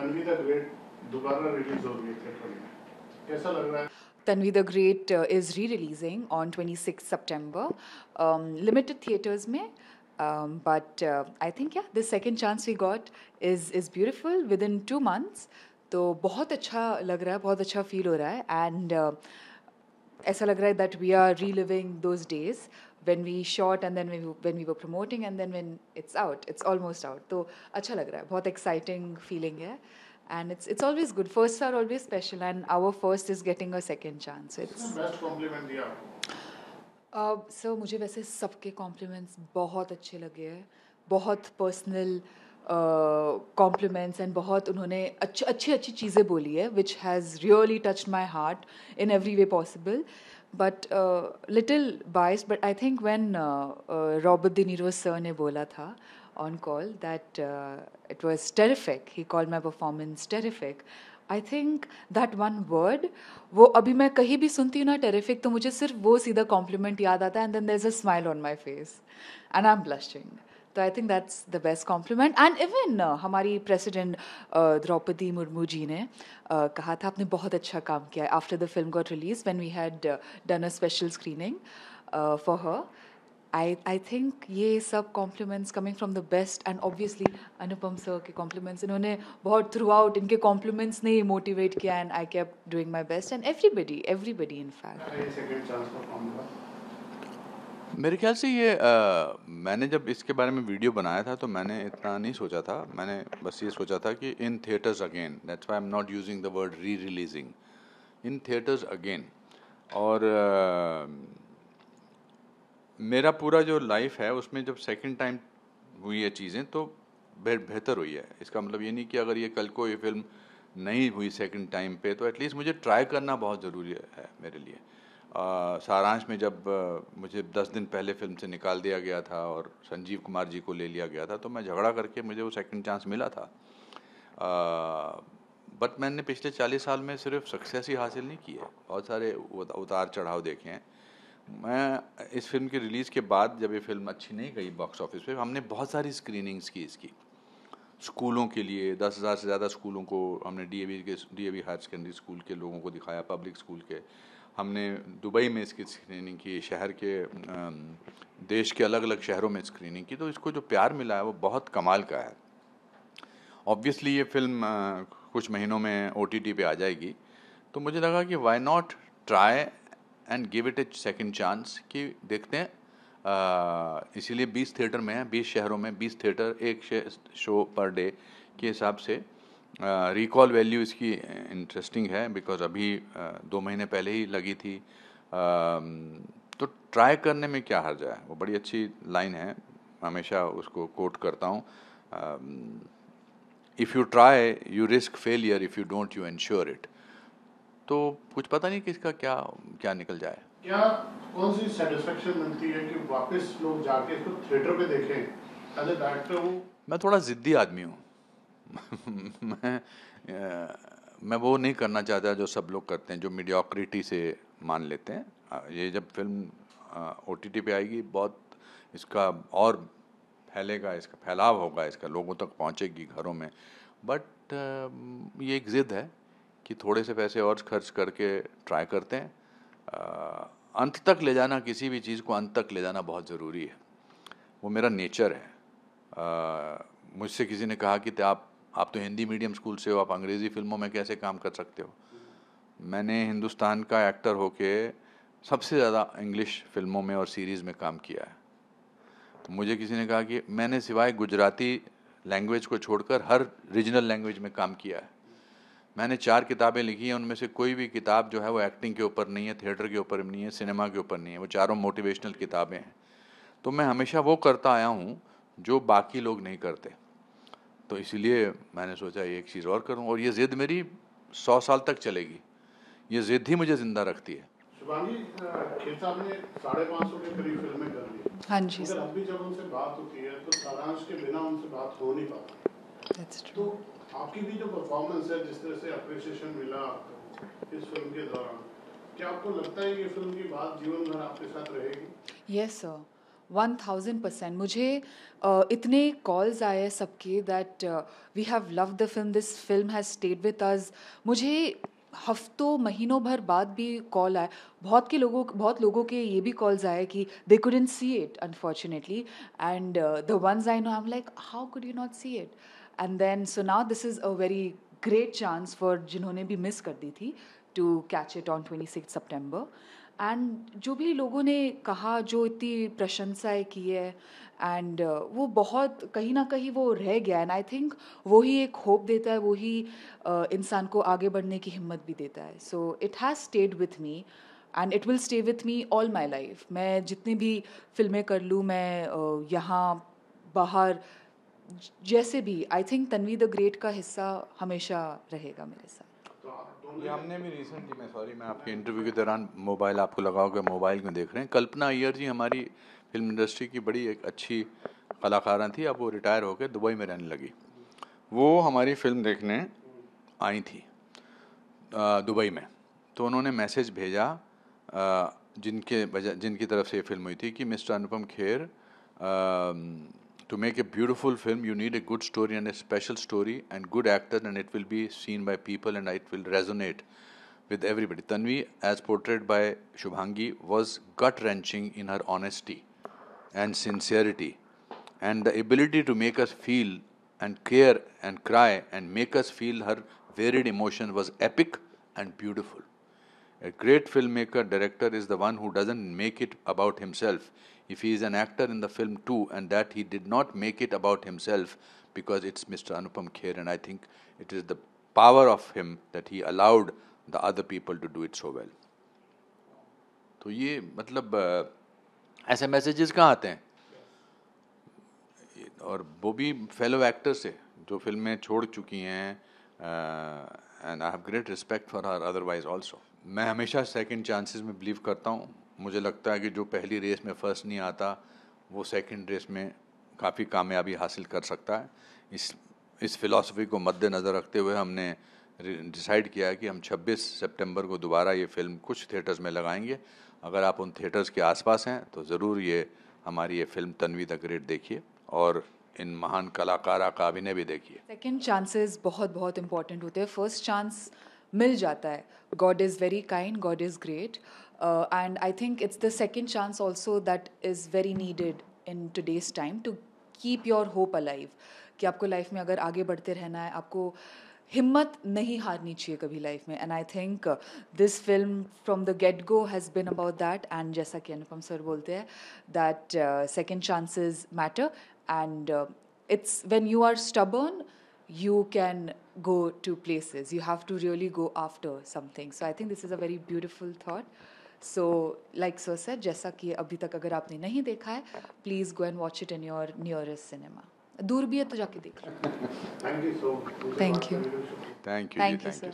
Tanvi the great दोबारा release हो रही है थिएटर में, कैसा लग रहा है? Tanvi the Great is re-releasing on 26th September, limited theaters में. But I think the second chance we got is beautiful within 2 months. तो बहुत अच्छा लग रहा है, बहुत अच्छा feel हो रहा है, and ऐसा लग रहा है that we are reliving those days when we shot and then when we were promoting and then when it's out, it's almost out. तो अच्छा लग रहा है, बहुत exciting feeling है. And it's always good. Firsts are always special, and our first is getting a second chance. It's best compliment दिया आपको? Sir मुझे वैसे सबके कॉम्प्लीमेंट्स बहुत अच्छे लगे हैं, बहुत पर्सनल कॉम्प्लीमेंट्स एंड बहुत उन्होंने अच्छी अच्छी चीज़ें बोली है which has really touched my heart in every way possible. But little biased, but I think when Robert De Niro sir ने बोला था on call that it was terrific. He called my performance terrific. I think that one word, वो अभी मैं कहीं भी सुनती हूँ ना terrific, तो मुझे सिर्फ वो सीधा compliment याद आता है and then there's a smile on my face and I'm blushing. तो I think that's the best compliment. And even हमारी president द्रौपदी मुर्मू जी ने कहा था आपने बहुत अच्छा काम किया after the film got released when we had done a special screening for her. I think ये सब compliments coming from the best and obviously Anupam sir के compliments इन्होंने बहुत throughout इनके compliments ने motivate किया and I kept doing my best and everybody in fact. Second chance perform हुआ? मेरे ख्याल से ये मैंने जब इसके बारे में वीडियो बनाया था तो मैंने इतना नहीं सोचा था. मैंने बस ये सोचा था कि in theatres again, that's why I am not using the word री रिलीजिंग, इन थिएटर्स अगेन. और मेरा पूरा जो लाइफ है उसमें जब सेकंड टाइम हुई है चीज़ें तो बेहतर हुई है. इसका मतलब ये नहीं कि अगर ये कल को ये फिल्म नहीं हुई सेकंड टाइम पे तो एटलीस्ट मुझे ट्राई करना बहुत ज़रूरी है मेरे लिए. सारांश में जब मुझे 10 दिन पहले फिल्म से निकाल दिया गया था और संजीव कुमार जी को ले लिया गया था तो मैं झगड़ा करके मुझे वो सेकंड चांस मिला था. बट मैंने पिछले 40 साल में सिर्फ सक्सेस ही हासिल नहीं की है, बहुत सारे उतार चढ़ाव देखे हैं. मैं इस फिल्म के रिलीज़ के बाद जब ये फिल्म अच्छी नहीं गई बॉक्स ऑफिस पे, हमने बहुत सारी स्क्रीनिंग्स की इसकी. स्कूलों के लिए 10,000 से ज़्यादा स्कूलों को हमने डीएवी हायर सेकेंडरी स्कूल के लोगों को दिखाया, पब्लिक स्कूल के. हमने दुबई में इसकी स्क्रीनिंग की, शहर के देश के अलग अलग शहरों में स्क्रीनिंग की. तो इसको जो प्यार मिला है वो बहुत कमाल का है. ऑब्वियसली ये फिल्म कुछ महीनों में OTT पे आ जाएगी तो मुझे लगा कि why not try and give it a second chance कि देखते हैं. इसीलिए 20 थिएटर में है, 20 शहरों में 20 थिएटर, एक शो पर डे के हिसाब से. रिकॉल वैल्यू इसकी इंटरेस्टिंग है बिकॉज अभी 2 महीने पहले ही लगी थी. तो ट्राई करने में क्या हर्ज है. वो बड़ी अच्छी लाइन है, हमेशा उसको कोट करता हूँ. If you try you risk failure, if you don't you ensure it. तो कुछ पता नहीं कि इसका क्या निकल जाए. क्या कौन सी सेटिस्फेक्शन मिलती है कि वापस लोग जाके इसको थिएटर पे देखें एज ए डायरेक्टर? मैं थोड़ा ज़िद्दी आदमी हूँ. मैं वो नहीं करना चाहता जो सब लोग करते हैं, जो मीडियोक्रिटी से मान लेते हैं. ये जब फिल्म OTT पे आएगी बहुत इसका और फैलेगा, इसका फैलाव होगा, इसका लोगों तक पहुंचेगी घरों में. बट ये एक ज़िद है कि थोड़े से पैसे और खर्च करके ट्राई करते हैं. अंत तक ले जाना, किसी भी चीज़ को अंत तक ले जाना बहुत ज़रूरी है. वो मेरा नेचर है. मुझसे किसी ने कहा कि आप तो हिंदी मीडियम स्कूल से हो, आप अंग्रेज़ी फिल्मों में कैसे काम कर सकते हो. मैंने हिंदुस्तान का एक्टर होके सबसे ज़्यादा इंग्लिश फिल्मों में और सीरीज़ में काम किया है. मुझे किसी ने कहा कि मैंने सिवाय गुजराती लैंग्वेज को छोड़कर हर रीजनल लैंग्वेज में काम किया है. मैंने 4 किताबें लिखी हैं, उनमें से कोई भी किताब जो है वो एक्टिंग के ऊपर नहीं है, थिएटर के ऊपर नहीं है, सिनेमा के ऊपर नहीं है. वो चारों मोटिवेशनल किताबें हैं. तो मैं हमेशा वो करता आया हूँ जो बाकी लोग नहीं करते. तो इसीलिए मैंने सोचा एक चीज़ और करूँ, और ये ज़िद मेरी 100 साल तक चलेगी. ये ज़िद ही मुझे ज़िंदा रखती है. शुभांगी, खेर साहब ने 550 के करीब फिल्में कर ली. हाँ जी. मगर अब भी जब उनसे बात होती है तो सारांश के बिना उनसे बात हो नहीं पाती. That's true. तो आपकी भी जो परफॉर्मेंस है, जिस तरह से अप्रिसिएशन मिला आपको इस फिल्म के दौरान, क्या आपको लगता है ये फिल्म की बात जीवन भर आपके साथ रहेगी? Yes sir. 1000%. मुझे इतने कॉल्स आए सबके that we have love the film, this film has stayed with us. मुझे हफ्तों महीनों भर बाद भी कॉल आए. बहुत लोगों के ये भी कॉल्स आए कि दे couldn't see it unfortunately, and the ones I know I'm like, how could you not see it? And then so now this is a very great chance for जिन्होंने भी मिस कर दी थी to catch it on 26 September. And जो भी लोगों ने कहा, जो इतनी प्रशंसाएं की है, एंड वो बहुत कहीं ना कहीं वो रह गया. एंड आई थिंक वही एक होप देता है, वही इंसान को आगे बढ़ने की हिम्मत भी देता है. So it has stayed with me and it will stay with me all my life. मैं जितनी भी फिल्में कर लूँ, मैं यहाँ बाहर जैसे भी, I think Tanvi the great का हिस्सा हमेशा रहेगा मेरे साथ. ये हमने भी रिसेंटली, मैं आपके इंटरव्यू के दौरान मोबाइल, आपको लगा होगा मोबाइल में देख रहे हैं, कल्पना अय्यर जी हमारी फिल्म इंडस्ट्री की बड़ी एक अच्छी कलाकारा थी. अब वो रिटायर होकर दुबई में रहने लगी. वो हमारी फिल्म देखने आई थी दुबई में. तो उन्होंने मैसेज भेजा जिनकी तरफ से ये फिल्म हुई थी कि mister Anupam Kher, to make a beautiful film you need a good story and a special story and good actors, and it will be seen by people and it will resonate with everybody. Tanvi, as portrayed by Shubhangi, was gut-wrenching in her honesty and sincerity, and the ability to make us feel and care and cry and make us feel her varied emotion was epic and beautiful. A great filmmaker, director is the one who doesn't make it about himself. If he is an actor in the film too, and that he did not make it about himself because it's Mr. Anupam Kher, and I think it is the power of him that he allowed the other people to do it so well. तो ये मतलब ऐसे messages कहाँ आते हैं, और वो भी फेलो एक्टर से जो फिल्में छोड़ चुकी हैं. And I have great respect for her otherwise also. मैं हमेशा सेकंड चांसेस में बिलीव करता हूँ. मुझे लगता है कि जो पहली रेस में फर्स्ट नहीं आता वो सेकंड रेस में काफ़ी कामयाबी हासिल कर सकता है. इस फिलॉसफी को मद्देनज़र रखते हुए हमने डिसाइड किया है कि हम 26 सितंबर को दोबारा ये फिल्म कुछ थिएटर्स में लगाएंगे. अगर आप उन थिएटर्स के आसपास हैं तो ज़रूर ये हमारी ये फिल्म तन्वी द ग्रेट देखिए और इन महान कलाकारा का अभिनय भी देखिए. सेकेंड चांसेस बहुत बहुत इंपॉर्टेंट होते हैं. फर्स्ट चांस मिल जाता है. God is very kind, God is great, and I think it's the second chance also that is very needed in today's time to keep your hope alive. कि आपको life में अगर आगे बढ़ते रहना है, आपको हिम्मत नहीं हारनी चाहिए कभी लाइफ में. And I think this film from the get go has been about that. And जैसा कि अनुपम सर बोलते हैं that second chances matter, and it's when you are stubborn you can go to places. You have to really go after something. So I think this is a very beautiful thought. So like sir said, जैसा कि अभी तक अगर आपने नहीं देखा है, please go and watch it in your nearest cinema. दूर भी है तो जाके देख लो. Thank you so much. Thank you. Thank you Thank you, sir. sir.